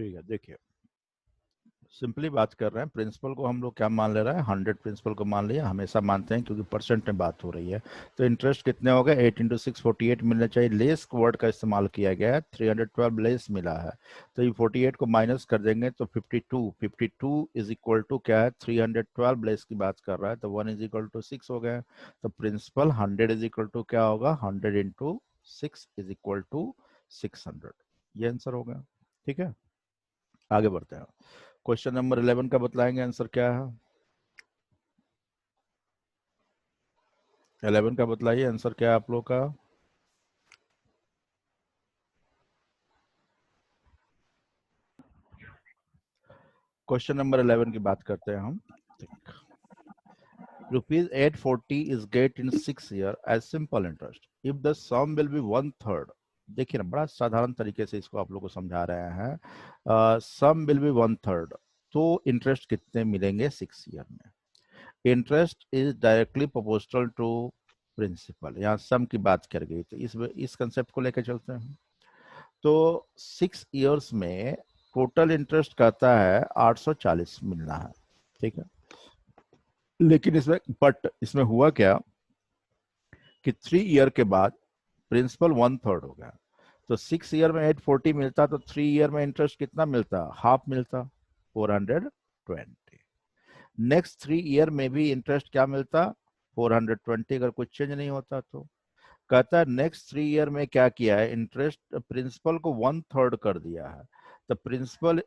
ठीक है, देखिए सिंपली बात कर रहे हैं। प्रिंसिपल को हम लोग क्या मान ले रहे हैं, 100 प्रिंसिपल को मान लिया, हमेशा मानते हैं क्योंकि परसेंट में बात हो रही है। तो इंटरेस्ट कितने हो गए, 8 इंटू 6 48 मिलना चाहिए। लेस वर्ड का इस्तेमाल किया गया है, 312 लेस मिला है। तो ये 48 को माइनस कर देंगे तो 52 इज इक्वल टू क्या है, 312 लेस की बात कर रहा है, तो 1 इज इक्वल टू 6 हो गया। तो प्रिंसिपल 100 इज इक्वल टू क्या होगा, 100 इंटू 6 इज इक्वल टू 600। ये आंसर हो गया। ठीक है, आगे बढ़ते हैं। क्वेश्चन नंबर 11 का बतलाएंगे आंसर क्या है। 11 का बतलाइए आंसर क्या है आप लोग का। क्वेश्चन नंबर 11 की बात करते हैं हम। ₹840 is get in 6 year as simple interest if the sum will be 1/3। देखिए ना, बड़ा साधारण तरीके से इसको आप लोग को समझा रहे हैं। सम विल बी 1/3, तो इंटरेस्ट कितने मिलेंगे 6 ईयर में। Interest is directly proportional to principal. यहाँ सम की बात कर गई, तो इस कंसेप्ट को लेकर चलते हैं। तो 6 इयर्स में टोटल इंटरेस्ट कहता है 840 मिलना है। ठीक है, लेकिन इसमें हुआ क्या कि 3 ईयर के बाद प्रिंसिपल 1/3 हो गया। तो 6 ईयर में 840 मिलता, तो 3 ईयर में इंटरेस्ट कितना मिलता, हाफ मिलता, 420। नेक्स्ट 3 ईयर में भी इंटरेस्ट क्या मिलता, 420, अगर कुछ चेंज नहीं होता तो। कहता है नेक्स्ट 3 ईयर में क्या किया है, इंटरेस्ट प्रिंसिपल को 1/3 कर दिया है। तो प्रिंसिपल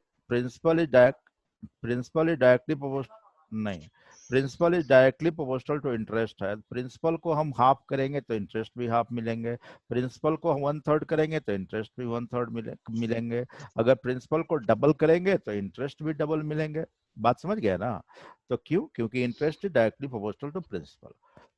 इज डायरेक्टली नहीं, principal is directly proportional to interest है। प्रिंसिपल को हम हाफ करेंगे तो इंटरेस्ट भी हाफ मिलेंगे, प्रिंसिपल को हम 1/3 करेंगे तो इंटरेस्ट भी 1/3 मिलेंगे। अगर प्रिंसिपल को डबल करेंगे तो इंटरेस्ट भी डबल मिलेंगे। बात समझ गया ना। तो क्यों, क्योंकि interest is directly proportional to principal.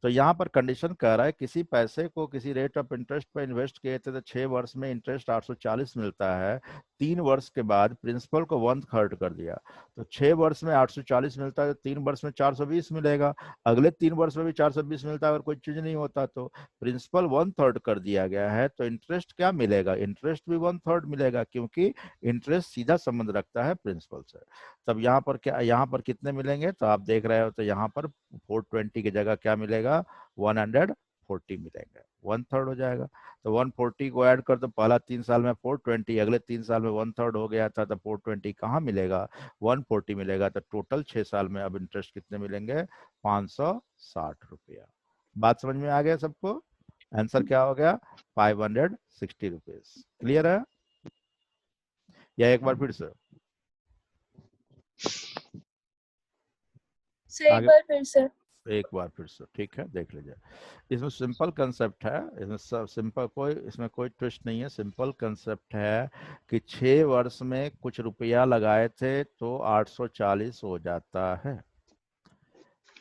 तो यहाँ पर कंडीशन कह रहा है किसी पैसे को किसी रेट ऑफ इंटरेस्ट पर इन्वेस्ट किए थे, तो 6 वर्ष में इंटरेस्ट 840 मिलता है। 3 वर्ष के बाद प्रिंसिपल को 1/3 कर दिया, तो 6 वर्ष में 840 मिलता है, तो 3 वर्ष में 420 मिलेगा। अगले 3 वर्ष में भी 420 मिलता है, अगर कोई चीज नहीं होता तो। प्रिंसिपल 1/3 कर दिया गया है, तो इंटरेस्ट क्या मिलेगा, इंटरेस्ट भी 1/3 मिलेगा, क्योंकि इंटरेस्ट सीधा संबंध रखता है प्रिंसिपल से। तब यहाँ पर क्या, यहाँ पर कितने मिलेंगे, तो आप देख रहे हो, तो यहाँ पर 420 की जगह क्या मिलेगा, 140 मिलेंगे, 1/3 हो जाएगा। तो 140 को ऐड कर दो, पहला 3 साल में 420, अगले 3 साल में 1/3 हो गया था, तो 420 कहाँ मिलेगा, 140 मिलेगा। तो टोटल 6 साल में अब इंटरेस्ट कितने मिलेंगे, 560 रुपया। बात समझ में आ गया सबको। आंसर क्या हो गया, 560 रुपीज। क्लियर है, या एक बार फिर से एक आगे, बार फिर से। एक बार फिर से, ठीक है, देख लीजिए। इसमें सिंपल कंसेप्ट है, इसमें सब सिंपल, इसमें कोई ट्विस्ट नहीं है, सिंपल कंसेप्ट है कि 6 वर्ष में कुछ रुपया लगाए थे तो 840 हो जाता है।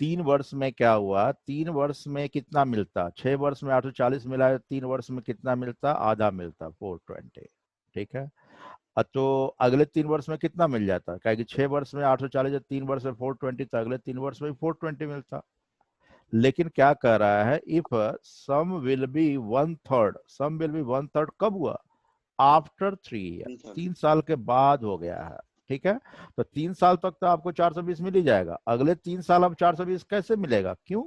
3 वर्ष में क्या हुआ, 3 वर्ष में कितना मिलता, 6 वर्ष में 840 मिला है, 3 वर्ष में कितना मिलता, आधा मिलता, 420। ठीक है, तो अगले 3 वर्ष में कितना मिल जाता, क्या कि 6 वर्ष में 840, 3 वर्ष में 420, तो अगले 3 वर्ष में भी 420 मिलता। लेकिन क्या कह रहा है, इफ सम विल बी 1/3 कब हुआ, आफ्टर 3 ईयर, 3 साल के बाद हो गया है। ठीक है, तो 3 साल तक तो आपको 420 मिल ही जाएगा, अगले 3 साल अब 420 कैसे मिलेगा, क्यों,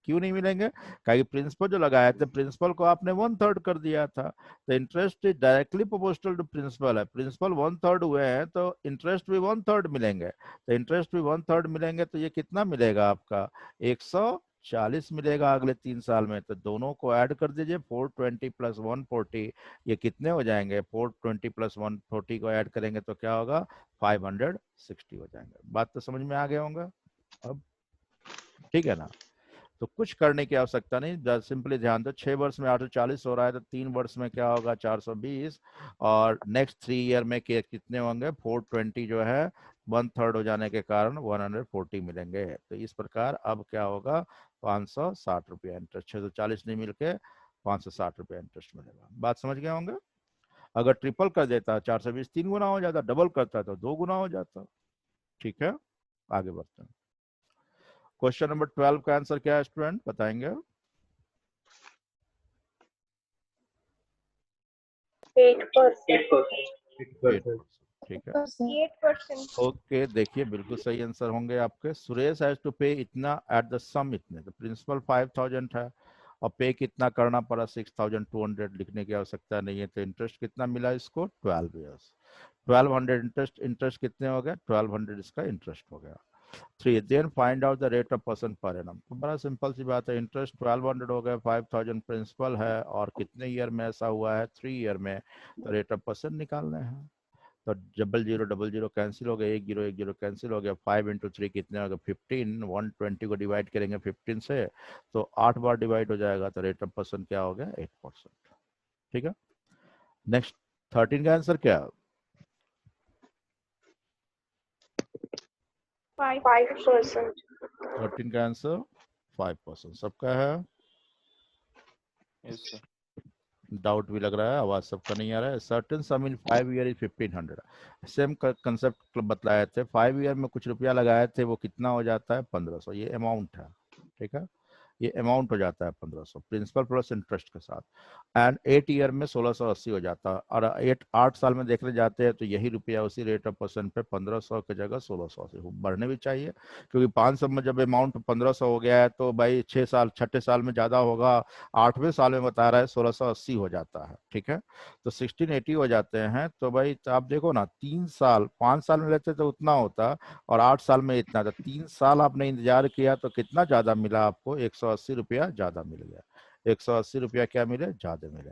क्यों नहीं मिलेंगे, क्योंकि प्रिंसिपल जो लगाया था, प्रिंसिपल को आपने 1/3 कर दिया था। तो interest is directly proportional to principal है, प्रिंसिपल 1/3 हुए हैं तो इंटरेस्ट भी 1/3 मिलेंगे। तो इंटरेस्ट भी 1/3 मिलेंगे, तो ये कितना मिलेगा आपका, 140 मिलेगा अगले 3 साल में। तो दोनों को ऐड कर दीजिए, 420 प्लस 140, ये कितने हो जाएंगे, 420 प्लस 140 को ऐड करेंगे तो क्या होगा, 560 हो जाएंगे। बात तो समझ में आ गया होगा अब, ठीक है ना। तो कुछ करने की आवश्यकता नहीं, सिंपली ध्यान दो, 6 वर्ष में 840 हो रहा है, तो 3 वर्ष में क्या होगा, 420, और नेक्स्ट 3 ईयर में कितने होंगे, 420 जो है 1/3 हो जाने के कारण 140 मिलेंगे। तो इस प्रकार अब क्या होगा, 560 रुपया इंटरेस्ट, 640 नहीं मिलके 560 रुपया इंटरेस्ट मिलेगा। बात समझ गए होंगे। अगर ट्रिपल कर देता, 420 3 गुना हो जाता, डबल करता तो 2 गुना हो जाता। ठीक है, आगे बढ़ते हैं। क्वेश्चन नंबर 12 का आंसर क्या है स्टूडेंट, बताएंगे। 8%। 8%। ठीक है। 8%। ओके, देखिए बिल्कुल सही आंसर होंगे आपके। सुरेश हैज टू पे इतना एट द सम इतने, तो प्रिंसिपल 5000 है और पे कितना करना पड़ा 6200, लिखने की आवश्यकता नहीं है। तो इंटरेस्ट कितना मिला इसको 12 ईयर्स, 1200 इंटरेस्ट। इंटरेस्ट कितने हो गए 1200 इसका इंटरेस्ट हो गया। 3 then find out the rate of percent per annum. तो बड़ा सिंपल सी बात है, इंटरेस्ट 1200 हो गया, 5000 प्रिंसिपल है और कितने ईयर में ऐसा हुआ है 3 ईयर में, तो रेट ऑफ परसेंट निकालना है। तो 0000 कैंसिल हो गया, 1010 कैंसिल हो गया, 5 × 3 कितने हो गए 15, 120 को डिवाइड करेंगे 15 से तो 8 बार डिवाइड हो जाएगा, तो रेट ऑफ परसेंट क्या हो गया 8%। ठीक है। नेक्स्ट 13 का आंसर क्या है? 5%। 13 का आंसर 5%। सबका है? Yes sir. डाउट भी लग रहा है, आवाज सबका नहीं आ रहा है। Certain sum in 5 year is 1500। Same concept बतलाए थे, 5 ईयर में कुछ रुपया लगाए थे, वो कितना हो जाता है 1500, ये अमाउंट है। ठीक है, ये अमाउंट हो जाता है 1500 प्रिंसिपल प्लस इंटरेस्ट के साथ। एंड 8 ईयर में 1680 हो जाता है, और 8 साल में देखने जाते हैं तो यही रुपया उसी रेट ऑफ परसेंट पे 1500 की जगह 1600 से बढ़ने भी चाहिए, क्योंकि 500 में जब अमाउंट 1500 हो गया है तो भाई 6 साल, छठे साल में ज्यादा होगा, 8वें साल में बता रहा है 1680 हो जाता है। ठीक है, तो 1680 हो जाते हैं। तो भाई तो आप देखो ना, 3 साल, 5 साल में लेते तो उतना होता और 8 साल में इतना था। 3 साल आपने इंतजार किया तो कितना ज्यादा मिला आपको 180 रुपया ज्यादा मिल गया। 180 रुपया क्या मिले ज्यादा मिले।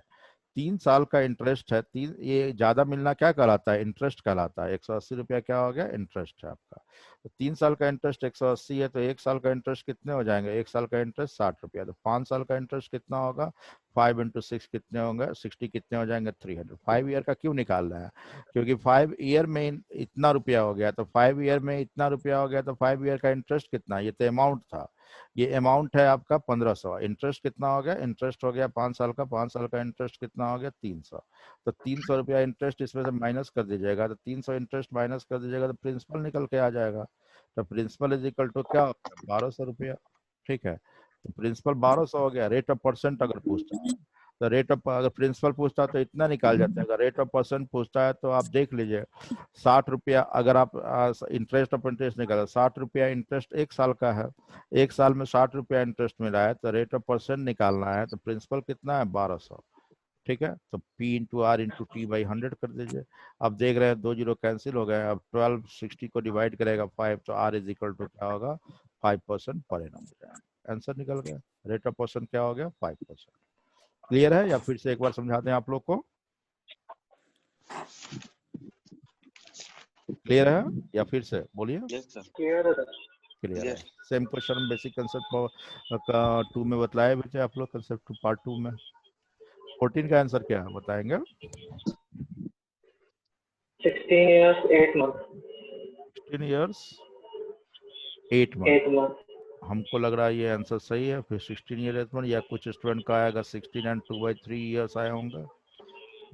3 साल का इंटरेस्ट है, तीन ये ज्यादा मिलना क्या कहलाता है इंटरेस्ट कहलाता है। 180 रुपया क्या हो गया इंटरेस्ट है आपका। तो 3 साल का इंटरेस्ट 180 है, तो 1 साल का इंटरेस्ट कितने हो जाएंगे, 1 साल का इंटरेस्ट 60 रुपया। तो 5 साल का इंटरेस्ट कितना होगा 5 × 6 कितने होंगे 60, कितने हो जाएंगे 300। 5 ईयर का क्यों निकाल रहे हैं, क्योंकि 5 ईयर में इतना रुपया हो गया, तो 5 ईयर में इतना रुपया हो गया, तो 5 ईयर का इंटरेस्ट कितना, ये तो अमाउंट था, ये अमाउंट है आपका 1500। इंटरेस्ट कितना हो गया, इंटरेस्ट हो गया 5 साल का, 5 साल का इंटरेस्ट कितना हो गया 300। तो 300 रुपया इंटरेस्ट इसमें से माइनस कर दीजिएगा, तो 300 इंटरेस्ट माइनस कर दीजिएगा तो प्रिंसिपल निकल के आ जाएगा। तो प्रिंसिपल इज इक्वल टू क्या हो गया 1200 रुपया। ठीक है, तो प्रिंसिपल 1200 हो गया। रेट ऑफ परसेंट अगर पूछता है तो रेट ऑफ, अगर प्रिंसिपल पूछता है तो इतना निकाल जाते हैं, अगर रेट ऑफ परसेंट पूछता है तो आप देख लीजिए 60 रुपया, अगर आप इंटरेस्ट ऑफ इंटरेस्ट निकाला 60 रुपया इंटरेस्ट 1 साल का है, 1 साल में 60 रुपया इंटरेस्ट मिला है, तो रेट ऑफ परसेंट निकालना है, तो प्रिंसिपल कितना है 1200। ठीक है, तो P × R × T/100 कर दीजिए। अब देख रहे हैं 2 जीरो कैंसिल हो गए, अब 12 60 को डिवाइड करेगा 5, तो R इज इक्वल टू क्या होगा 5% पर एनम हो जाएगा। आंसर निकल गया, रेट ऑफ परसेंट क्या हो गया 5%। क्लियर है या फिर से एक बार समझा दें आप लोग को? क्लियर है या फिर से बोलिए? Yes sir. क्लियर है। सेम क्वेश्चन बेसिक कंसेप्ट का 2 में बताए भी थे आप लोग, कंसेप्ट पार्ट 2 में। 14 का आंसर क्या है बताएंगे? 16 years 8 months। 16 years 8 month. हमको लग रहा है ये आंसर सही है। फिर 16 ईयर 8 मंथ, या कुछ स्टूडेंट का आएगा 16 एंड 2/3 ईयर्स आया होगा,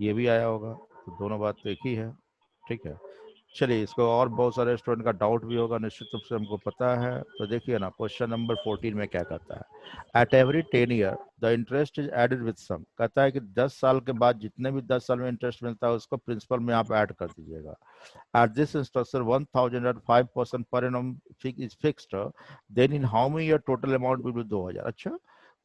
ये भी आया होगा, तो दोनों बात तो एक ही है। ठीक है, चलिए, इसको और बहुत सारे स्टूडेंट का डाउट भी होगा निश्चित रूप से, हमको पता है। तो देखिए ना, क्वेश्चन नंबर 14 में क्या कहता है, at every 10 year the interest is added with sum. कहता है कि 10 साल के बाद जितने भी 10 साल में इंटरेस्ट मिलता है उसको प्रिंसिपल में आप ऐड कर दीजिएगा। At this instruction 1000 at 5% per annum is fixed, then in how many year total amount will be 2000। अच्छा,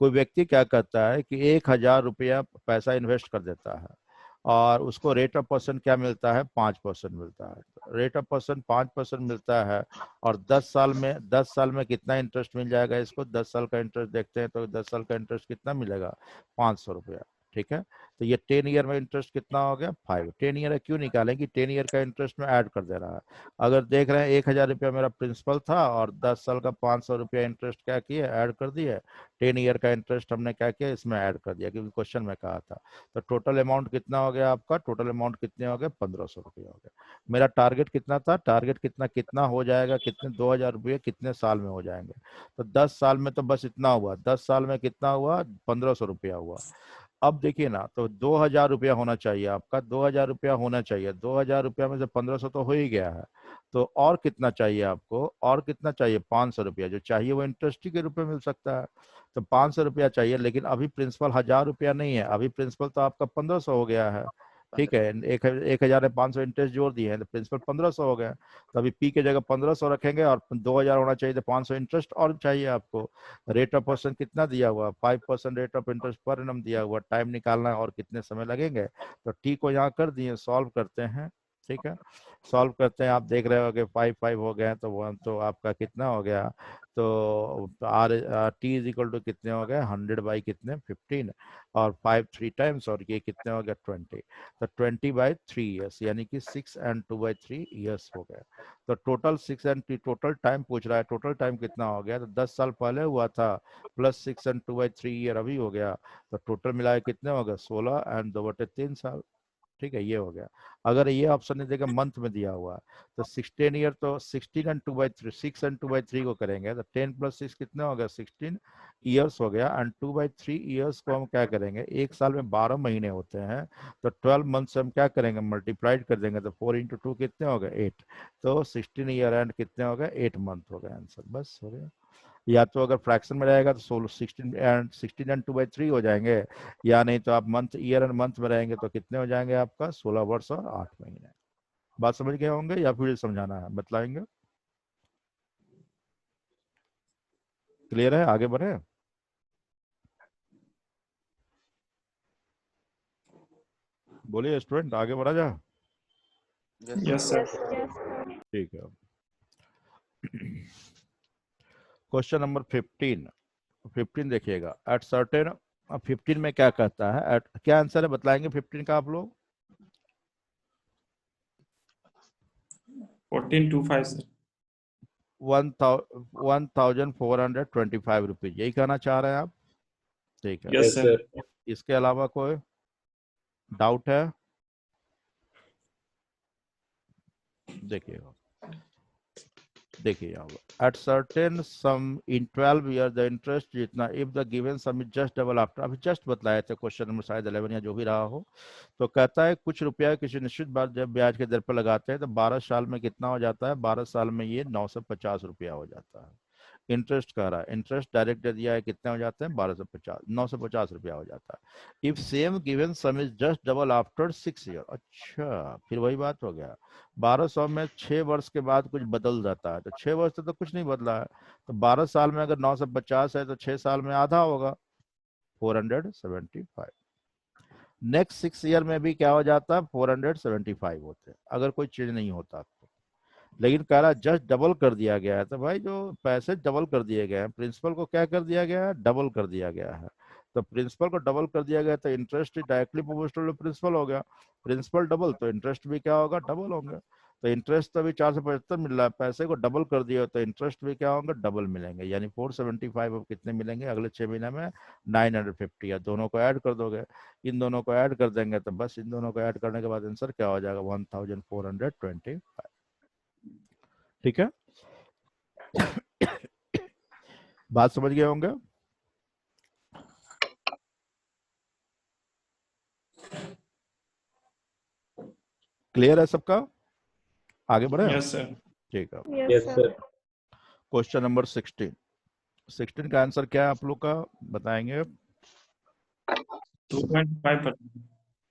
कोई व्यक्ति क्या करता है कि 1000 रुपया पैसा इन्वेस्ट कर देता है और उसको रेट ऑफ परसेंट क्या मिलता है 5% मिलता है। रेट ऑफ परसेंट 5% मिलता है, और 10 साल में कितना इंटरेस्ट मिल जाएगा इसको, 10 साल का इंटरेस्ट देखते हैं तो 10 साल का इंटरेस्ट कितना मिलेगा 500 रुपया। ठीक है, तो ये 10 ईयर में इंटरेस्ट कितना हो गया 5। 10 ईयर क्यों निकालेंगे, 10 ईयर का इंटरेस्ट में ऐड कर दे रहा है। अगर देख रहे हैं 1000 रुपया मेरा प्रिंसिपल था और 10 साल का 500 रुपया इंटरेस्ट क्या किया ऐड कर दिया, 10 ईयर का इंटरेस्ट हमने क्या किया इसमें ऐड कर दिया, क्योंकि क्वेश्चन में कहा था। तो टोटल अमाउंट कितना हो गया आपका, टोटल अमाउंट कितने हो गए 1500 रुपये हो गए। मेरा टारगेट कितना था, टारगेट कितना कितना हो जाएगा, कितने 2000 रुपये कितने साल में हो जाएंगे। तो 10 साल में तो बस इतना हुआ, 10 साल में कितना हुआ 1500 रुपया हुआ। अब देखिए ना, तो 2000 रुपया होना चाहिए आपका, 2000 रुपया होना चाहिए। 2000 रुपया में से 1500 तो हो ही गया है, तो और कितना चाहिए आपको, और कितना चाहिए 500 रुपया। जो चाहिए वो इंटरेस्ट ही के रूप में मिल सकता है, तो 500 रुपया चाहिए। लेकिन अभी प्रिंसिपल 1000 रुपया नहीं है, अभी प्रिंसिपल तो आपका 1500 हो गया है। ठीक है, 1,500 इंटरेस्ट जोड़ दिए हैं तो प्रिंसिपल 1,500 हो गया। तो अभी पी की जगह 1,500 रखेंगे और 2,000 होना चाहिए, तो 500 इंटरेस्ट और चाहिए आपको। रेट ऑफ पर्सन कितना दिया हुआ, 5% रेट ऑफ इंटरेस्ट पर एनम दिया हुआ। टाइम निकालना है और कितने समय लगेंगे, तो टी को यहाँ कर दिए, सॉल्व करते हैं। ठीक है, सॉल्व करते हैं, आप देख रहे हो कि 5 हो गए हैं, तो वन तो आपका कितना हो गया, तो R T is equal to कितने हो गए, 100 बाई कितने 15, और 5 3 टाइम्स, और ये कितने हो गया 20। तो 20/3 ईयर्स, यानी कि 6 and 2/3 ईयर्स हो गया। तो टोटल 6 and टोटल टाइम पूछ रहा है, टोटल टाइम कितना हो गया, तो 10 साल पहले हुआ था, प्लस 6 and 2/3 ईयर अभी हो गया, तो टोटल मिलाए कितने हो गए 16 and 2/3 साल। ठीक है, ये हो गया। अगर ये ऑप्शन नहीं देगा, मंथ में दिया हुआ है, तो 16 ईयर, तो 16 and 2/3, 6 and 2/3 को करेंगे, तो 10 + 6 कितने हो गया 16 ईयर्स हो गया। एंड 2/3 ईयर्स को हम क्या करेंगे, एक साल में 12 महीने होते हैं, तो 12 मंथ से हम क्या करेंगे, मल्टीप्लाइड कर देंगे, तो 4 × 2 कितने हो गए 8, तो 16 ईयर एंड कितने हो गए 8 मंथ हो गए, आंसर बस हो गया। या तो अगर फ्रैक्शन में रहेगा तो 16 and 2/3 हो जाएंगे, या नहीं तो आप मंथ, ईयर एंड मंथ में रहेंगे तो कितने हो जाएंगे आपका 16 वर्ष और 8 महीने। बात समझ गए होंगे या फिर समझाना है, बतलाएंगे? क्लियर है, आगे बढ़े? बोलिए स्टूडेंट, आगे बढ़ा जा। Yes sir. Yes, sir. ठीक है, क्वेश्चन नंबर 15 देखिएगा। एट सर्टेन, 15 में क्या कहता है, एट क्या आंसर है बताएंगे 15 का आप लोग? 1425 सर। 1,425 रुपीज, यही कहना चाह रहे हैं आप? ठीक है, यस सर। इसके अलावा कोई डाउट है? देखिएगा, देखिए यहाँ at certain sum in 12 year the interest जितना, if the given sum is just double after, अभी जस्ट बताए थे क्वेश्चन नंबर शायद 11 या जो भी रहा हो। तो कहता है कुछ रुपया किसी निश्चित बार जब ब्याज के दर पर लगाते हैं तो 12 साल में कितना हो जाता है, 12 साल में ये 950 रुपया हो जाता है। इंटरेस्ट कह रहा है, इंटरेस्ट डायरेक्ट दे दिया है, कितने हो जाते हैं 1250, 950 रुपया हो जाता है। If same given sum is just double after 6 year, अच्छा फिर वही बात हो गया, 1200 में 6 वर्ष के बाद कुछ बदल जाता है, तो 6 वर्ष से तो कुछ नहीं बदला है, तो 12 साल में अगर 950 है तो 6 साल में आधा होगा 475। नेक्स्ट 6 ईयर में भी क्या हो जाता है 475 होते हैं, अगर कोई चेंज नहीं होता तो। लेकिन कह रहा जस्ट डबल कर दिया गया है, तो भाई जो पैसे डबल कर दिए गए हैं, प्रिंसिपल को क्या कर दिया गया है, डबल कर दिया गया है। तो प्रिंसिपल को डबल कर दिया गया तो interest directly proportional to principal हो गया, प्रिंसिपल डबल तो इंटरेस्ट भी क्या होगा डबल होंगे। तो इंटरेस्ट तो अभी 475 मिल रहा है, पैसे को डबल कर दिया तो इंटरेस्ट भी क्या होंगे डबल मिलेंगे, यानी 475 अब कितने मिलेंगे अगले 6 महीने में 950, या दोनों को ऐड कर दोगे, इन दोनों को ऐड कर देंगे तो बस इन दोनों को ऐड करने के बाद आंसर क्या हो जाएगा 1425। ठीक है, बात समझ गए होंगे? क्लियर है सबका, आगे बढ़े? Yes sir. ठीक है, Yes, Yes, sir. sir. Question number 16 का आंसर क्या है आप लोग का, बताएंगे? 2.5%।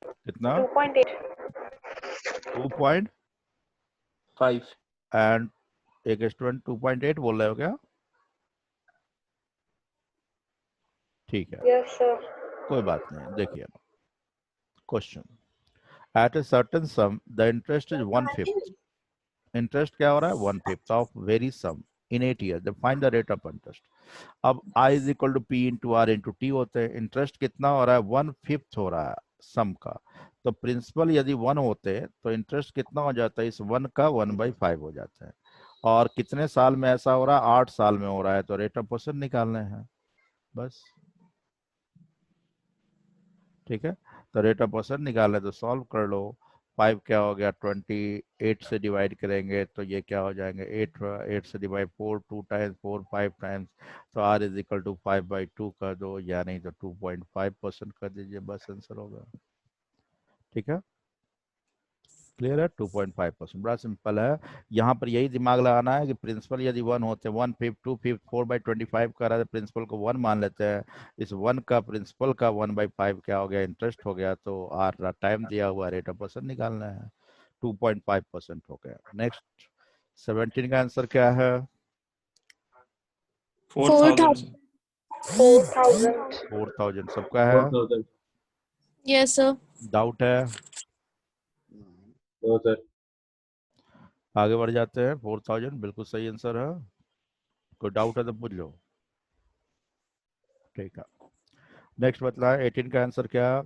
कितना? 2.8. 2. 5. एंड एक स्टूडेंट 2.8 बोल रहे हो क्या? ठीक है, Yes, sir. कोई बात नहीं, देखिए question, at a certain sum the interest is 1/5, interest क्या हो रहा है 1/5 of very sum in 8 year, जब find the rate of interest. अब I is equal to P into R into T होते हैं, इंटरेस्ट कितना हो रहा है 1/5 हो रहा है सम का, तो प्रिंसिपल यदि 1 होते तो इंटरेस्ट कितना हो जाता है, इस 1 का 1/5 हो जाता है। और कितने साल में ऐसा हो रहा है, 8 साल में हो रहा है, तो रेट ऑफ पर्सन निकालने हैं बस। ठीक है, तो रेट ऑफ पर्सन निकालने तो सॉल्व कर लो। 5 क्या हो गया 28 से डिवाइड करेंगे तो ये क्या हो जाएंगे 8 से डिवाइड 4 2 टाइम्स 4 5 टाइम्स, तो R इज इक्वल टू 5/2 कर दो, या नहीं तो 2.5% कर दीजिए, बस आंसर होगा। ठीक है, क्लियर है? 2.5%, बड़ा सिंपल है। यहाँ पर यही दिमाग लगाना है कि प्रिंसिपल यदि 1 होते, 1/5 2/5 4/25 का रहा है, प्रिंसिपल को 1 मान लेते हैं। इस 1 का प्रिंसिपल का 1/5 क्या हो गया? इंटरेस्ट हो गया। तो आर टाइम दिया हुआ रेट ऑफ परसेंट निकालना है। 2.5% हो गया। नेक्स्ट 17 का आंसर क्या है? 4,000 sir. 4,000. 4000 सबका है? 4,000. Yes, sir. डाउट है? No, sir. आगे बढ़ जाते हैं। 4000 बिल्कुल सही आंसर है। कोई डाउट है तो पूछ लो। ठीक है, नेक्स्ट बताएं। 18 का आंसर क्या?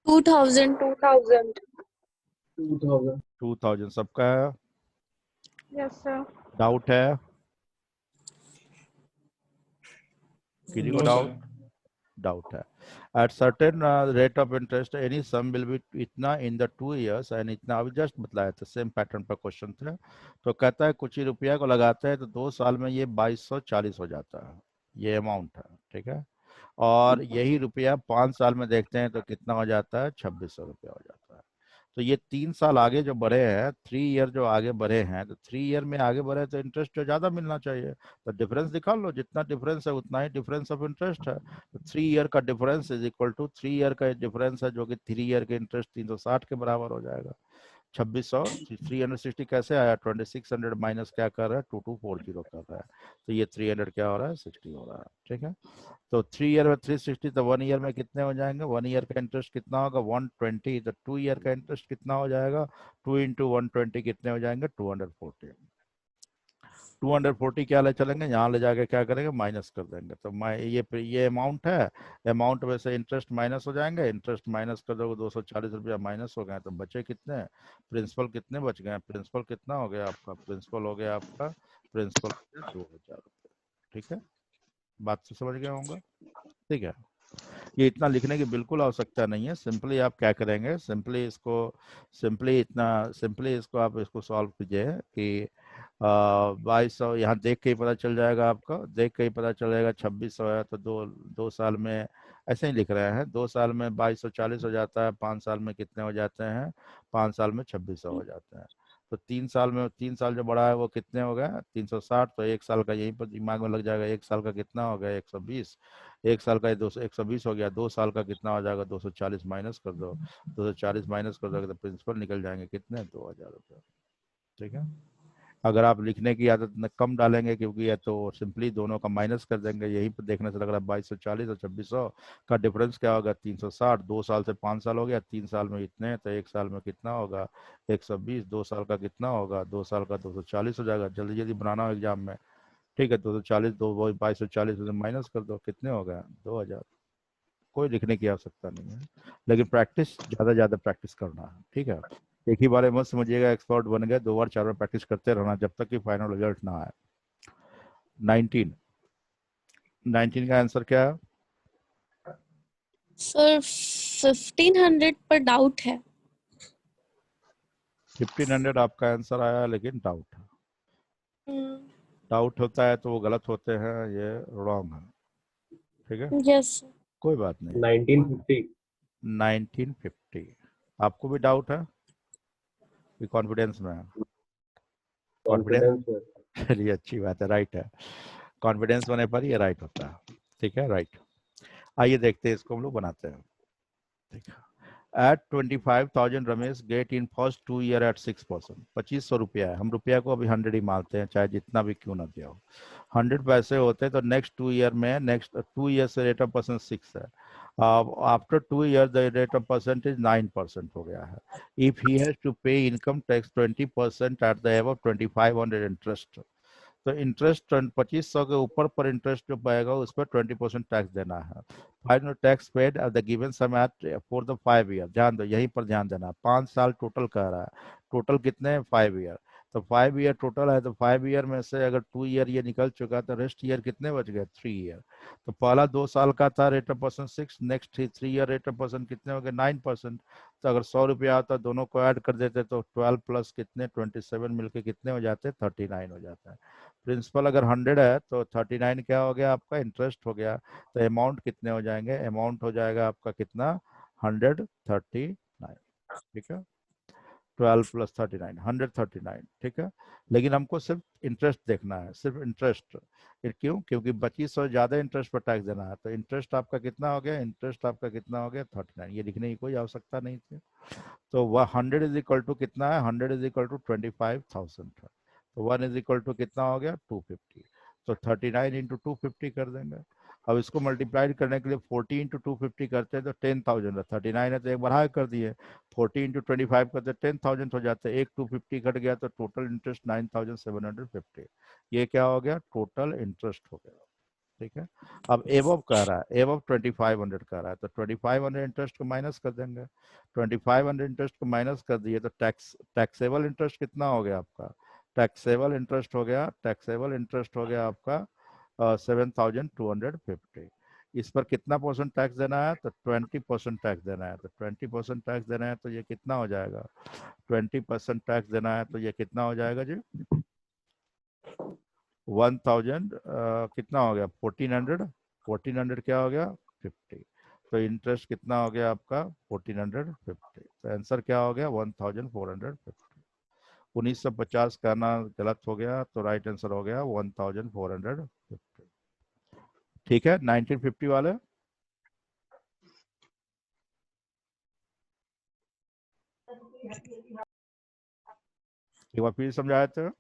2,000. 2,000. 2,000. 2000 सबका है? Yes, sir. डाउट है? किसी को No डाउट? sir. डाउट है। At certain rate of interest any sum will be इतना इन द 2 years एंड इतना। अभी जस्ट बताया था, सेम पैटर्न पर क्वेश्चन थे। तो कहता है कुछ ही रुपया को लगाते हैं तो 2 साल में ये 2240 हो जाता है, ये अमाउंट है। ठीक है, और यही रुपया 5 साल में देखते हैं तो कितना हो जाता है? 2600 रुपया हो जाता है। तो ये 3 साल आगे जो बढ़े हैं, 3 ईयर जो आगे बढ़े हैं, तो 3 ईयर में आगे बढ़े तो इंटरेस्ट जो ज्यादा मिलना चाहिए। तो डिफरेंस निकाल लो, जितना डिफरेंस है उतना ही डिफरेंस ऑफ इंटरेस्ट है। तो 3 ईयर का difference is equal to 3 year का डिफरेंस है, जो कि 3 ईयर के इंटरेस्ट 360 के बराबर हो जाएगा। 2600 360 कैसे आया? 2600 माइनस क्या कर रहा है? 2240 कर रहा है। तो ये 300 क्या हो रहा है? 60 हो रहा है। ठीक है, तो 3 ईयर में 360, तो 1 ईयर में कितने हो जाएंगे? 1 ईयर का इंटरेस्ट कितना होगा? 120। तो 2 ईयर का इंटरेस्ट कितना हो जाएगा? 2 इंटू 120 कितने हो जाएंगे? 240। 240 क्या ले चलेंगे? यहाँ ले जाके क्या करेंगे? माइनस कर देंगे। तो ये अमाउंट है, अमाउंट में से इंटरेस्ट माइनस हो जाएंगे। इंटरेस्ट माइनस कर दोगे, 240 रुपया माइनस हो गए, तो बचे कितने? प्रिंसिपल कितने बच गए? प्रिंसिपल कितना हो गया आपका? प्रिंसिपल हो गया आपका, प्रिंसिपल 2000 रुपये। ठीक है, बात तो समझ गया होगा। ठीक है, ये इतना लिखने की बिल्कुल आवश्यकता नहीं है। सिंपली आप क्या करेंगे? सिंपली इसको आप इसको सॉल्व कीजिए कि 2200 यहाँ देख के ही पता चल जाएगा आपका। देख के ही पता चल जाएगा। 2600 है तो दो साल में ऐसे ही लिख रहे हैं। 2 साल में 2240 हो जाता है। 5 साल में कितने हो जाते हैं? 5 साल में 2600 हो जाते हैं। तो 3 साल में, 3 साल जो बड़ा है वो कितने हो गए? 360। तो 1 साल का यहीं पर दिमाग में लग जाएगा। 1 साल का कितना हो गया? 120। 1 साल का 120 हो गया। 2 साल का कितना हो जाएगा? 240 माइनस कर दो। 240 माइनस कर दोगे तो प्रिंसिपल निकल जाएंगे कितने? 2000 रुपये। ठीक है, अगर आप लिखने की आदत न कम डालेंगे, क्योंकि ये तो सिंपली दोनों का माइनस कर देंगे। यहीं पर देखने से लग रहा है 2240 और 2600 का डिफरेंस क्या होगा? 360। 2 साल से 5 साल हो गया, 3 साल में इतने, तो 1 साल में कितना होगा? 120। 2 साल का कितना होगा? 2 साल का 240 हो जाएगा। जल्दी जल्दी बनाना हो एग्जाम में। ठीक है, 240 2240 में माइनस कर दो, कितने हो गए? 2000। कोई लिखने की आवश्यकता नहीं है, लेकिन प्रैक्टिस ज़्यादा प्रैक्टिस करना है। ठीक है, एक ही बार मत समझिएगा एक्सपर्ट बन गए। 2 बार 4 बार प्रैक्टिस करते रहना जब तक कि फाइनल रिजल्ट ना आए। 19 का आंसर क्या है? Sir, 1,500 पर डाउट है। 1500 आपका आंसर आया, लेकिन डाउट है। डाउट होता है तो वो गलत होते हैं, ये रॉन्ग है। ठीक है, Yes, sir. कोई बात नहीं। 1950. 1950 आपको भी डाउट है कि कॉन्फिडेंस में है? Confidence, Confidence, sir. चलिए अच्छी बात है, राइट है। कॉन्फिडेंस होने पर ये राइट होता है। ठीक है, राइट। आइए देखते हैं, इसको हम लोग बनाते हैं। ठीक है, at 25,000 Ramesh get in first 2 year at 6%। 2500 रुपया है। हम रुपया को अभी 100 ही मानते हैं, चाहे जितना भी क्यों ना दिया हो। 100 पैसे होते तो नेक्स्ट 2 ईयर में, नेक्स्ट 2 ईयर से रेट ऑफ परसेंट 6 है। After 2 year the rate of percentage 9% हो गया है। इफ ही हैज टू पे income tax 20% at the above 2500 interest, तो इंटरेस्ट 2500 के ऊपर पर इंटरेस्ट जो पाएगा उस पर 20% टैक्स देना है। Final tax paid at the given sum at for the 5 year. ध्यान दो, यहीं पर ध्यान देना। 5 साल टोटल कह रहा है। टोटल कितने हैं? 5 ईयर। तो 5 ईयर टोटल है, तो 5 ईयर में से अगर 2 ईयर ये निकल चुका तो रेस्ट ईयर कितने बच गए? 3 ईयर। तो पहला 2 साल का था rate of percent 6, next 3 year rate of percent कितने हो गए? 9%। तो अगर 100 रुपया आता दोनों को ऐड कर देते तो 12 प्लस कितने? 27 मिलके कितने हो जाते? 39 हो जाता है। प्रिंसिपल अगर 100 है तो 39 क्या हो गया आपका? इंटरेस्ट हो गया। तो अमाउंट कितने हो जाएंगे? अमाउंट हो जाएगा आपका कितना? 139। ठीक है, 12 प्लस 39 139, ठीक है। लेकिन हमको सिर्फ इंटरेस्ट देखना है, सिर्फ इंटरेस्ट। क्यों? क्योंकि 2500 ज्यादा इंटरेस्ट पर टैक्स देना है। तो इंटरेस्ट आपका कितना हो गया? इंटरेस्ट आपका कितना हो गया? 39। ये लिखने की कोई आवश्यकता नहीं थी। तो वह 100 इज इक्वल टू कितना है? 100 इज इक्वल टू 25,000 है। तो 1 इज इक्वल टू कितना हो गया? 250। तो 39 इंटू 250 कर देंगे। अब इसको मल्टीप्लाइड करने के लिए 40 इंटू 250 करते हैं तो 10,000 है। 39 है तो एक बढ़ा कर दिए। 40 इंटू 25 करते 10,000 हो जाते हैं। एक 250 कट गया तो टोटल इंटरेस्ट 9,750। ये क्या हो गया? टोटल इंटरेस्ट हो गया, ठीक है। अब एबव कह रहा है, एबव 2500 कह रहा है, तो 2500 इंटरेस्ट को माइनस कर देंगे। 2500 इंटरेस्ट को माइनस कर दिए तो टैक्सेबल इंटरेस्ट कितना हो गया आपका? टैक्सेबल इंटरेस्ट हो गया, टैक्सेबल इंटरेस्ट हो गया आपका 7,250। इस पर कितना परसेंट टैक्स देना है? तो 20% टैक्स देना है। तो 20% टैक्स देना है तो ये कितना हो जाएगा? 20% टैक्स देना है तो ये कितना हो जाएगा जी? 1000 कितना हो गया? 1400। 1400 क्या हो गया? 50। तो इंटरेस्ट कितना हो गया आपका? 1450। तो आंसर क्या हो गया? 1450। 1950 कहना गलत हो गया, तो राइट आंसर हो गया 1450। ठीक है। 1950 वाले एक बार फिर समझाया था।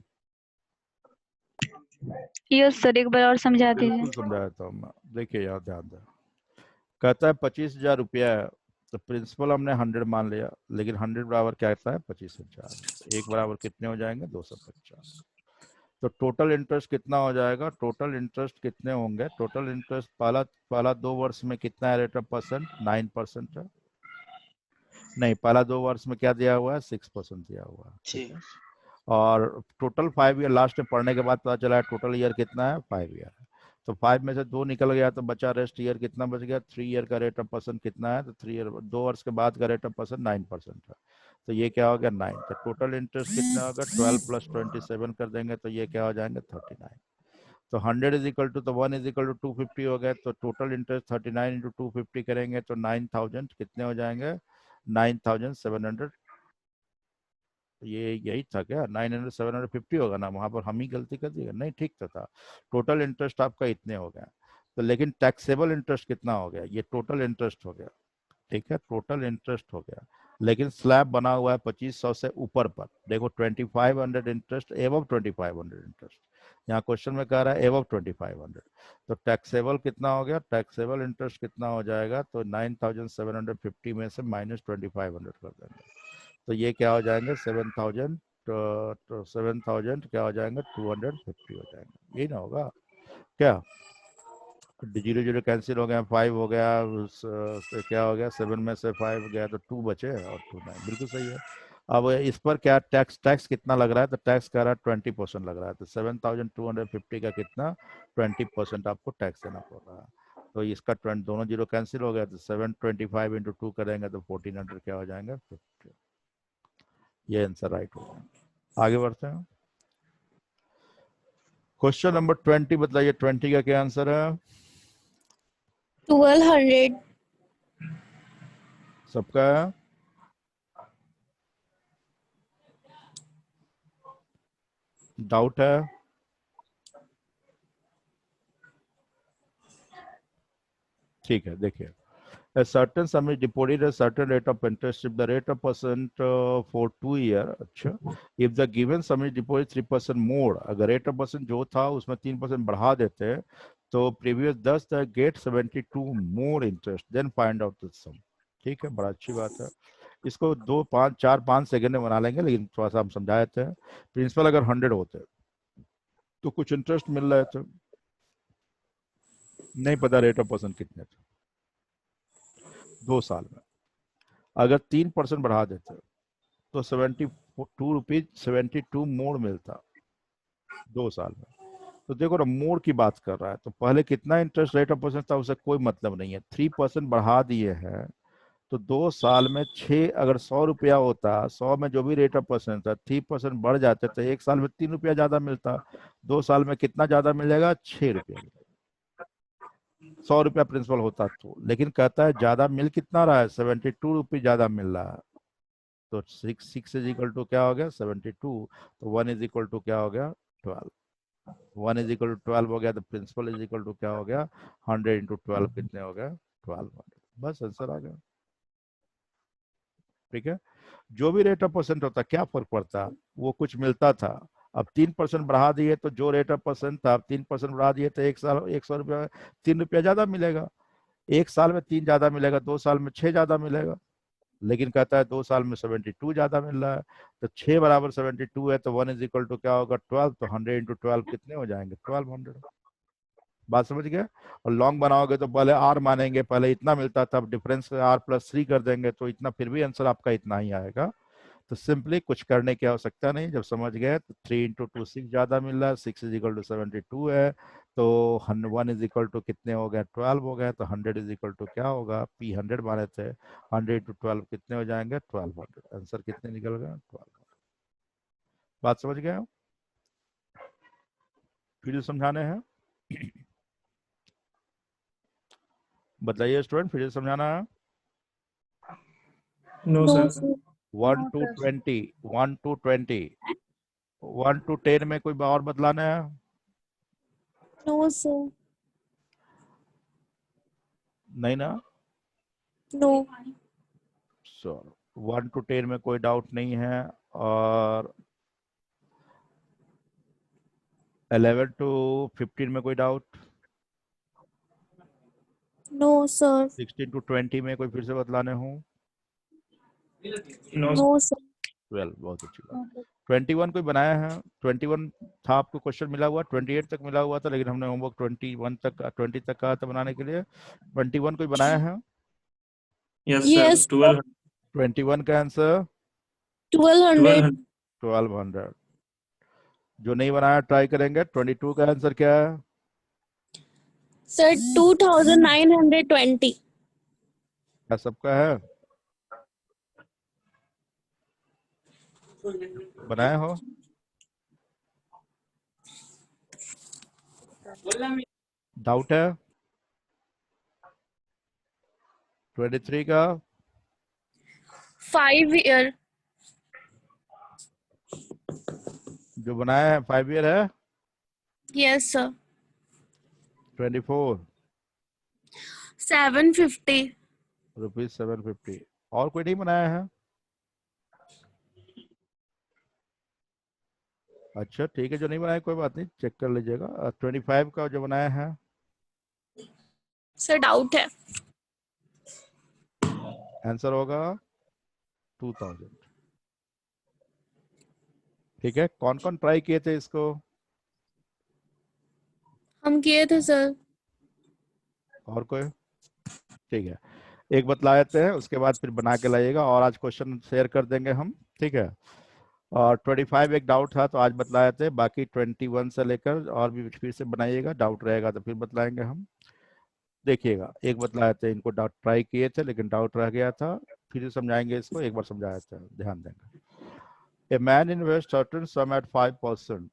यस सर, एक बार और समझा बिल्कुल दीजिए। समझाया था मैं। देखिए यहाँ ध्यान दें। कहता है 25,000 रुपया है, तो प्रिंसिपल हमने 100 मान लिया, लेकिन 100 बराबर क्या कहता है? 25,000। एक बराबर कितने हो जाएंगे? 250। तो टोटल इंटरेस्ट कितना हो जाएगा? टोटल इंटरेस्ट कितने होंगे? टोटल इंटरेस्ट पहला 2 वर्ष में कितना है रेट ऑफ परसेंट? 9% है। नहीं, पहला 2 वर्ष में क्या दिया हुआ है? 6% दिया हुआ है, ठीक है। और टोटल 5 ईयर लास्ट में पढ़ने के बाद पता चला है टोटल ईयर कितना है? 5 ईयर है। तो 5 में से 2 निकल गया तो बचा रेस्ट ईयर कितना बच गया? 3 ईयर का रेट ऑफ परसेंट कितना है? तो 3 ईयर 2 वर्ष के बाद का रेट ऑफ परसेंट 9% है। तो ये क्या हो गया? 9। तो टोटल इंटरेस्ट कितना होगा? 12 प्लस 27 कर देंगे तो ये क्या हो जाएंगे? 39। तो 100 इज इक्वल टू, तो 1 इज इक्वल टू 250 हो गए। तो टोटल इंटरेस्ट 39 इंटू 250 करेंगे तो 9,000 कितने हो जाएंगे? 9,700। ये यही था क्या? 900 750 होगा ना? वहां पर हम ही गलती कर दिए? नहीं, ठीक तो था। टोटल इंटरेस्ट आपका इतने हो गया। तो लेकिन टैक्सेबल इंटरेस्ट कितना हो गया? ये टोटल इंटरेस्ट हो गया, ठीक है। टोटल इंटरेस्ट हो गया, लेकिन स्लैब बना हुआ है 2500 से ऊपर पर। देखो 2500 इंटरेस्ट एबव 2500 इंटरेस्ट। यहाँ क्वेश्चन में कह रहा है एबव 2500। तो टैक्सेबल कितना हो गया? टैक्सेबल इंटरेस्ट कितना हो जाएगा? तो 9,750 में से माइनस 2500 कर देंगे तो ये क्या हो जाएंगे? 7,000। तो 7,000 क्या हो जाएंगे? 250 हो जाएंगे। यही ना होगा क्या? 0 0 कैंसिल हो गया, 5 हो गया, क्या हो गया? 7 में से 5 गया तो 2 बचे और 2 9। बिल्कुल सही है। अब इस पर क्या टैक्स कितना लग रहा है? तो टैक्स कह रहा है 20% लग रहा है। तो 7,250 का कितना? 20% आपको टैक्स देना पड़ रहा है। तो इसका 20 दोनों 0 कैंसिल हो गया तो 725 इंटू 2 करेंगे तो 1400 क्या हो जाएंगे? 50। ये आंसर राइट होगा। आगे बढ़ते हैं। क्वेश्चन नंबर 20 बताइए, 20 का क्या आंसर है? 1200। सबका है? डाउट है? ठीक है, देखिए। A certain sum is deposited at a certain rate of interest if the rate of percent for 2 year, अच्छा, if the given sum is deposited 3% more, अगर rate of percent जो था उसमें 3% बढ़ा देते हैं तो previous 10 the get 72 more interest, then find out the sum। ठीक है, बड़ा अच्छी बात है। इसको 2 5 4 5 सेकंड में बना लेंगे, लेकिन थोड़ा सा हम समझा देते हैं। प्रिंसिपल अगर 100 होते तो कुछ इंटरेस्ट मिल रहे थे, नहीं पता रेट ऑफ परसेंट कितने थे 2 साल में। अगर 3% बढ़ा देते तो 72 रुपीज 72 मोड़ मिलता 2 साल में। तो देखो ना, मोड़ की बात कर रहा है तो पहले कितना इंटरेस्ट रेट ऑफ परसेंट था उससे कोई मतलब नहीं है। 3% बढ़ा दिए हैं तो 2 साल में 6, अगर 100 रुपया होता, 100 में जो भी रेट ऑफ परसेंट था 3% बढ़ जाते तो 1 साल में 3 रुपया ज्यादा मिलता। 2 साल में कितना ज्यादा मिलेगा? 6 रुपया मिलेगा। 100 रुपया प्रिंसिपल होता तो, लेकिन कहता है ज्यादा मिल कितना रहा है? 72 रुपये ज्यादा मिल रहा है। तो 6 इज इक्वल टू क्या हो गया 72, तो 1 इज इक्वल टू क्या हो गया 12, 1 इज इक्वल टू 12 हो गया, तो प्रिंसिपल इज इक्वल टू क्या हो गया 100 इंटू 12 कितने हो गया 1200, बस आंसर आ गया। ठीक है, जो भी रेट ऑफ परसेंट होता क्या फर्क पड़ता, वो कुछ मिलता था, अब 3% बढ़ा दिए तो जो रेट ऑफ परसेंट था, अब 3% बढ़ा दिए तो एक साल 100 रुपया 3 रुपया ज्यादा मिलेगा, एक साल में 3 ज्यादा मिलेगा, 2 साल में 6 ज्यादा मिलेगा, लेकिन कहता है 2 साल में 72 ज्यादा मिल रहा है, तो 6 बराबर 72 है, तो 1 इज इक्वल टू क्या होगा 12, तो 100 इंटू 12 कितने हो जाएंगे 1200, बात समझ गए। और लॉन्ग बनाओगे तो पहले आर मानेंगे, पहले इतना मिलता था, अब डिफरेंस आर प्लस 3 कर देंगे तो इतना, फिर भी आंसर आपका इतना ही आएगा। तो सिंपली कुछ करने की आवश्यकता नहीं, जब समझ गए तो 3 इंटू 2 6 ज्यादा मिल रहा है, 6 इज इक्वल टू 72 है, तो 1 इज इक्वल टू कितने हो गए 12 हो गए, तो 100 इज इक्वल टू क्या होगा, पी 100 माने थे, 100 इंटू 12 कितने हो जाएंगे 1200, आंसर कितने निकल गए 1200। बात समझ गए, फिर समझाने हैं बताइए स्टूडेंट, फिर समझाना है। No, No, sir. sir. 1 to 20, 1 to 20, 1 to 10 में कोई और बदलाना है, No, sir. नहीं ना, No. सर 1 to 10 में कोई डाउट नहीं है, और 11 to 15 में कोई डाउट, No, sir. 16 to 20 में कोई फिर से बदलाने हूँ, No, No, sir. 12, बहुत अच्छी बात। 21 कोई बनाया है, 21 था आपको क्वेश्चन मिला हुआ, 28 तक मिला हुआ था, लेकिन हमने होमवर्क 21 तक 20 तक कहा था बनाने के लिए, 21 कोई बनाया है, yes, sir. Yes, 1200. 21 का आंसर 1200. 1200, जो नहीं बनाया ट्राई करेंगे। 22 का आंसर क्या है, Sir, 2920. क्या सबका है, बनाए हो, डाउट है 23 का, 5 year. जो बनाया है 5 ईयर है, Yes, sir. 24 750. रुपीज 750, और कोई नहीं बनाया है, अच्छा ठीक है, जो नहीं बनाया कोई बात नहीं, चेक कर लीजिएगा। 25 का जो बनाया है, Sir, doubt है. आंसर होगा 2000। ठीक है, कौन कौन ट्राई किए थे इसको, हम किए थे सर. और कोई, ठीक है, एक बतला देते हैं, उसके बाद फिर बना के लाइएगा, और आज क्वेश्चन शेयर कर देंगे हम, ठीक है। और 25 एक डाउट था तो आज बतला देते हैं, बाकी 21 से लेकर और भी फिर से बनाइएगा, डाउट रहेगा तो फिर बतलाएंगे हम। देखिएगा, एक बतला देते हैं, इनको डाउट ट्राई किए थे लेकिन डाउट रह गया था, फिर से समझाएंगे इसको, एक बार समझा देते हैं, ध्यान देंगे। A man invest certain sum at 5%,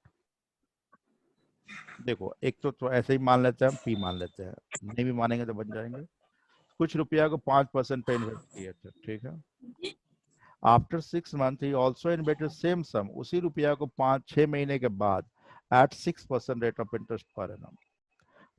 देखो एक तो ऐसे ही मान लेते हैं हम, पी मान लेते हैं, नहीं भी मानेंगे तो बन जाएंगे, कुछ रुपया को 5% पे इन्वेस्ट किए थे, ठीक है। आफ्टर 6 मंथ ही ऑल्सो इन्वेस्टेड सेम सम, उसी रुपया को 5-6 महीने के बाद एट 6% रेट ऑफ इंटरेस्ट पर एनम,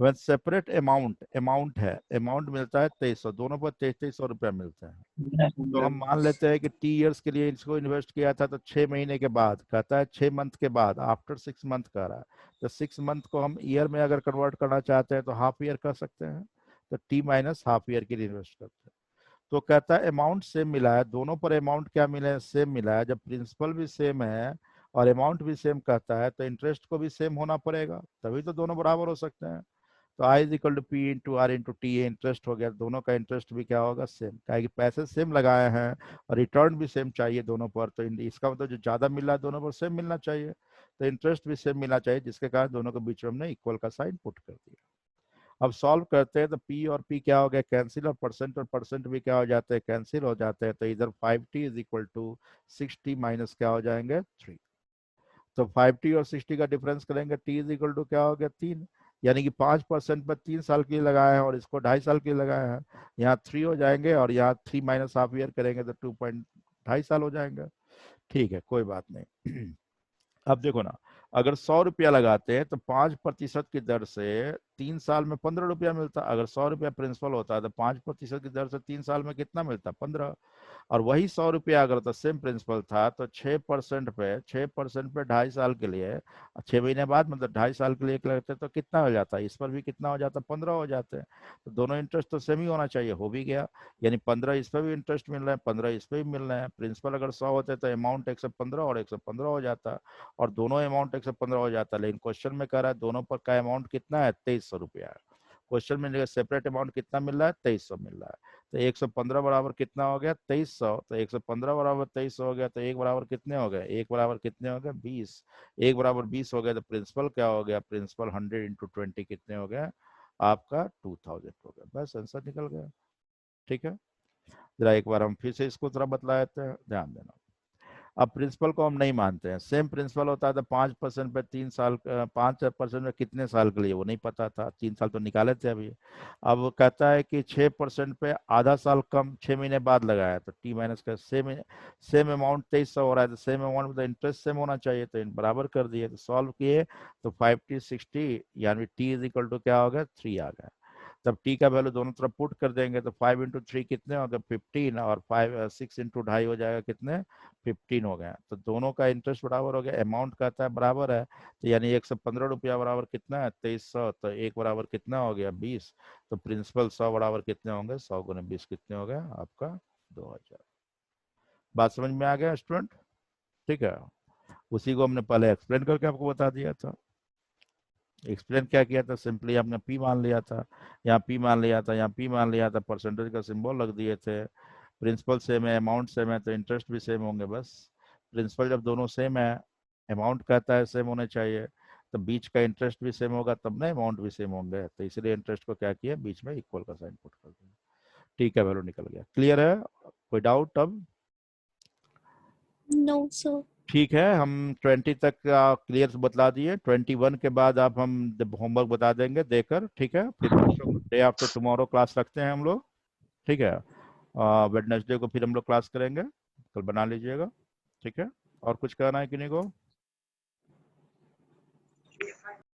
व्हेन सेपरेट अमाउंट है, अमाउंट मिलता है 2300, दोनों पर 2300 रुपया मिलते हैं, तो हम मान लेते हैं कि टी इयर्स के लिए इसको इन्वेस्ट किया था, तो 6 महीने के बाद कहता है, 6 मंथ के बाद, आफ्टर 6 मंथ कह रहा है, तो 6 मंथ को हम ईयर में अगर कन्वर्ट करना चाहते हैं तो हाफ ईयर कर सकते हैं, तो टी माइनस हाफ ईयर के लिए इन्वेस्ट करते हैं। तो कहता है अमाउंट सेम मिला है, दोनों पर अमाउंट क्या मिला है, सेम मिला है, जब प्रिंसिपल भी सेम है और अमाउंट भी सेम कहता है, तो इंटरेस्ट को भी सेम होना पड़ेगा, तभी तो दोनों बराबर हो सकते हैं। तो I is equal to P into R into T, a interest हो गया, दोनों का इंटरेस्ट भी क्या होगा सेम, क्या कि पैसे सेम लगाए हैं और रिटर्न भी सेम चाहिए दोनों पर, तो इसका मतलब जो ज्यादा मिल रहा है दोनों पर सेम मिलना चाहिए, तो इंटरेस्ट भी सेम मिलना चाहिए, जिसके कारण दोनों के बीच में हमने इक्वल का साइन पुट कर दिया। अब सॉल्व करते हैं तो P और P क्या हो गया कैंसिल, और परसेंट भी क्या हो जाते हैं कैंसिल हो जाते हैं, तो इधर 5t is equal to 6t minus क्या हो जाएंगे 3, तो 5t और 60 का डिफरेंस करेंगे, t इज इक्वल टू क्या हो गया 3, यानी कि 5% पर 3 साल के लिए लगाए हैं और इसको 2.5 साल के लिए लगाए हैं, यहाँ 3 हो जाएंगे, और यहाँ 3 माइनस हाफ ईयर करेंगे तो 2.5 साल हो जाएंगे। ठीक है, कोई बात नहीं। अब देखो ना, अगर 100 रुपया लगाते हैं तो 5% की दर से 3 साल में 15 रुपया मिलता। अगर 100 रुपया प्रिंसिपल होता है तो 5% की दर से 3 साल में कितना मिलता? 15। और वही 100 रुपया अगर तो सेम प्रिंसिपल था तो 6% पे 2.5 साल के लिए, 6 महीने बाद मतलब 2.5 साल के लिए लगते तो कितना हो जाता? इस पर भी कितना हो जाता? 15 हो जाते हैं। तो दोनों इंटरेस्ट तो सेम ही होना चाहिए, हो भी गया। यानी 15 इस पर भी इंटरेस्ट मिल रहा है, 15 इस पर भी मिल रहे हैं। प्रिंसिपल अगर 100 होते तो अमाउंट 115 और 115 हो जाता, और दोनों अमाउंट 115 हो जाता। लेकिन क्वेश्चन में कह रहा है दोनों पर का अमाउंट कितना है? 2300 रुपया है। क्वेश्चन में सेपरेट अमाउंट कितना मिल रहा है? 2300 मिल रहा है। तो 115 बराबर कितना हो गया? 2300। तो 115 बराबर 2300 हो गया, तो एक बराबर कितने हो गए? एक बराबर कितने हो गए? 20। एक बराबर 20 हो गया, तो प्रिंसिपल क्या हो गया? प्रिंसिपल 100 इंटू 20 कितने हो गया? आपका 2000 हो गया। बस आंसर निकल गया। ठीक है, जरा एक बार हम फिर से इसको जरा बतला देते हैं, ध्यान देना। अब प्रिंसिपल को हम नहीं मानते हैं। सेम प्रिंसिपल होता है तो 5% पे 3 साल, 5% में कितने साल के लिए वो नहीं पता था, 3 साल तो निकाले थे अभी। अब वो कहता है कि 6% पे आधा साल कम 6 महीने बाद लगाया, तो टी माइनस का सेम अमाउंट 2300 हो रहा है, तो सेम अमाउंट में तो इंटरेस्ट सेम होना चाहिए, तो बराबर कर दिए। तो सॉल्व किए तो 5t 60 यानी टी इज इक्वल टू क्या हो गया? 3 आ गया। तब t का वैल्यू दोनों तरफ पुट कर देंगे तो 5 इंटू 3 कितने हो गए? 15, और 6 इंटू 2.5 हो जाएगा कितने? 15 हो गया। तो दोनों का इंटरेस्ट बराबर हो गया, अमाउंट कहता है बराबर है, तो यानी 115 रुपया बराबर कितना है? 2300। तो एक बराबर कितना हो गया? 20। तो प्रिंसिपल 100 बराबर कितने होंगे? 100 गुने 20 कितने हो गया? आपका 2000। बात समझ में आ गया स्टूडेंट? ठीक है, उसी को हमने पहले एक्सप्लेन करके आपको बता दिया था। एक्सप्लेन क्या किया था? सिंपली आपने पी मान लिया था, यहाँ पी मान लिया था, यहाँ पी मान लिया था, परसेंटेज का सिंबल रख दिए थे। प्रिंसिपल सेम है, अमाउंट सेम है, तो इंटरेस्ट भी सेम होंगे। बस प्रिंसिपल जब दोनों सेम है, अमाउंट कहता है सेम होने चाहिए, तो बीच का इंटरेस्ट भी सेम होगा, तब ना अमाउंट भी सेम होंगे। तो इसलिए इंटरेस्ट को क्या किया? बीच में इक्वल का साइन पुट कर दिया। ठीक है, वैल्यू निकल गया। क्लियर है? कोई डाउट अब? No, sir. ठीक है, हम 20 तक का क्लियर बतला दिए। 21 के बाद आप हम होमवर्क बता देंगे देकर। ठीक है, फिर डे आफ्टर टुमारो क्लास रखते हैं हम लोग। ठीक है, वेडनेसडे को फिर हम लोग क्लास करेंगे, कल बना लीजिएगा। ठीक है, और कुछ कहना है किन्हीं को?